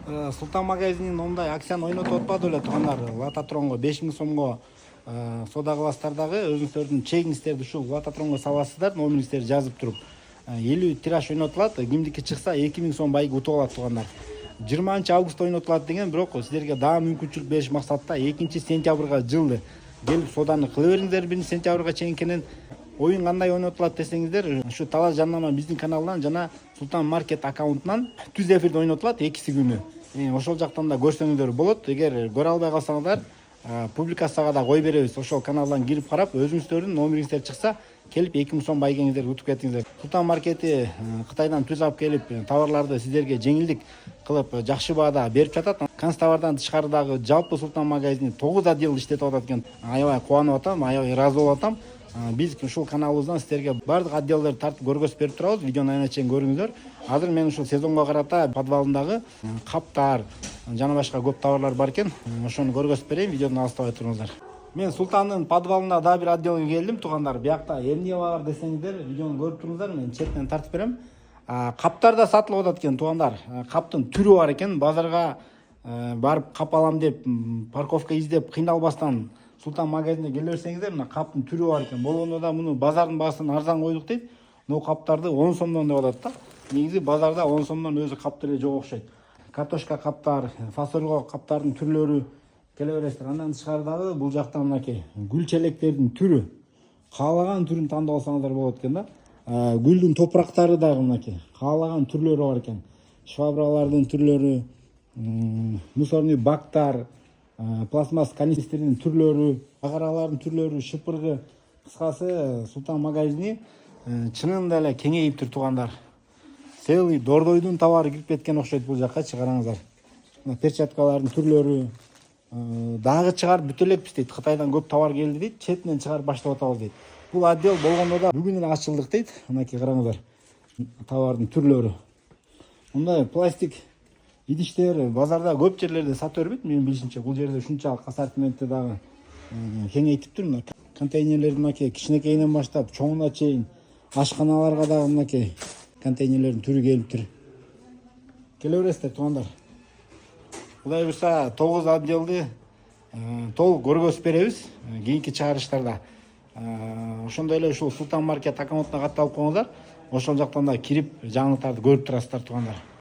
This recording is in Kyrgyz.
Султан магазинин мондай акцияны ойнотуп атпады беле туугандар. Лототронго 5000 сомго соода кыласыздар өзүңүздөрдүн чегиңиздерди ушул лототронго саласыздар, номериңиздерди жазып туруп 50 тираж ойнотулат. Кимдики чыкса 2000 сом байга утуп алат туугандар. 20 август ойнотулат деген, бирок силерге дагы мүмкүнчүлүк бериш максатта 2 сентябрга жылды келип сооданы кыла бериңиздер. 1 сентябрга чейин кенен оюн кандай ойнотулат десеңиздер, ушу талаш жарнама биздин каналдан жана Султан Маркет аккаунтунан түз эфирде ойнотулат экиси күнү. Ошол жактан да көрсөңүздөр болот. Эгер көрө албай калсаңыздар, публикацияга да кой беребиз. Ошол каналдан кирип карап, өзүңүздөрдүн номериңиздер чыкса, келип 2000 сом байгеңиздер утуп кетиңиздер. Султан Маркети Кытайдан түз алып келип, товарларды сиздерге жеңилдик кылып, жакшы баада берип жатат. Канцтовардан тышкары дагы жалпы Султан магазини 9 отдел иштетип атат экен. Аябай кубанып атам, аябай ыраазы болуп атам. Биз ушул каналыбыздан сиздерге бардык отделдерди тартып көргөзүп берип турабыз. Видеону айна чейин көрүңүздөр. Азыр мен ушул сезонго карата подвалындагы каптар жана башка көп товарлар бар экен. Ошону көргөзүп берейин, видеону алыстабай туруңуздар. Мен Султандын подвалына дагы бир отделге келдим туугандар. Биякта эмне бар десеңиздер, видеону көрүп туруңуздар. Мен четтен тартып берем. Каптар да сатылып атат экен туугандар. Каптын түрү бар экен. Базарга барып кап алам деп, парковка издеп кыйналбастан Султан магазине келе берсеңиздер, мына каптын түрү бар экен. Болгондо да муну базардын баасынан арзан койдук дейт. Но каптарды 10 сомдон деп атат да. Негизи базарда 10 сомдон өзү кап деле жок окшойт. Картошка каптар, фасольго каптардын түрлөрү келе бересиздер. Андан тышкары дагы бул жакта мынакей гүл челектердин түрү, каалаган түрүн тандап алсаңыздар болот экен да. Гүлдүн топурактары дагы мынакей каалаган түрлөрү бар экен. Швабралардын түрлөрү, мусорный бактар, пластмасс канистрдин түрлөрү, агаралардын түрлөрү, шыпыргы. Кыскасы Султан магазини чынында эле кеңейиптир туугандар. Целый дордойдун товары кирип кеткен окшойт бул жаккачы, караңыздар. Перчаткалардын түрлөрү дагы чыгарып бүтө элекпиз дейт. Кытайдан көп товар келди дейт, четинен чыгарып баштап атабыз дейт. Бул отдел болгондо да бүгүн эле ачылдык дейт. Мынакей караңыздар. Товардын түрлөрү. Мындай пластик идиштер базарда көп жерлерде сата бербейт. Менин билишимче бул жерде ушунчалык ассортиментти дагы кеңейтиптир. Мына контейнерлерди мынакей кичинекейинен баштап чоңуна чейин, ашканаларга дагы мынакей контейнерлердин түрү келиптир. Келе бересиздер туугандар. Кудай буйрса 9 отделди толук көргөзүп беребиз кийинки чыгарыштарда. Ошондой эле ушул Султан Маркет аккаунтуна катталып коюңуздар. Ошол жактан да кирип жаңылыктарды көрүп турасыздар туугандар.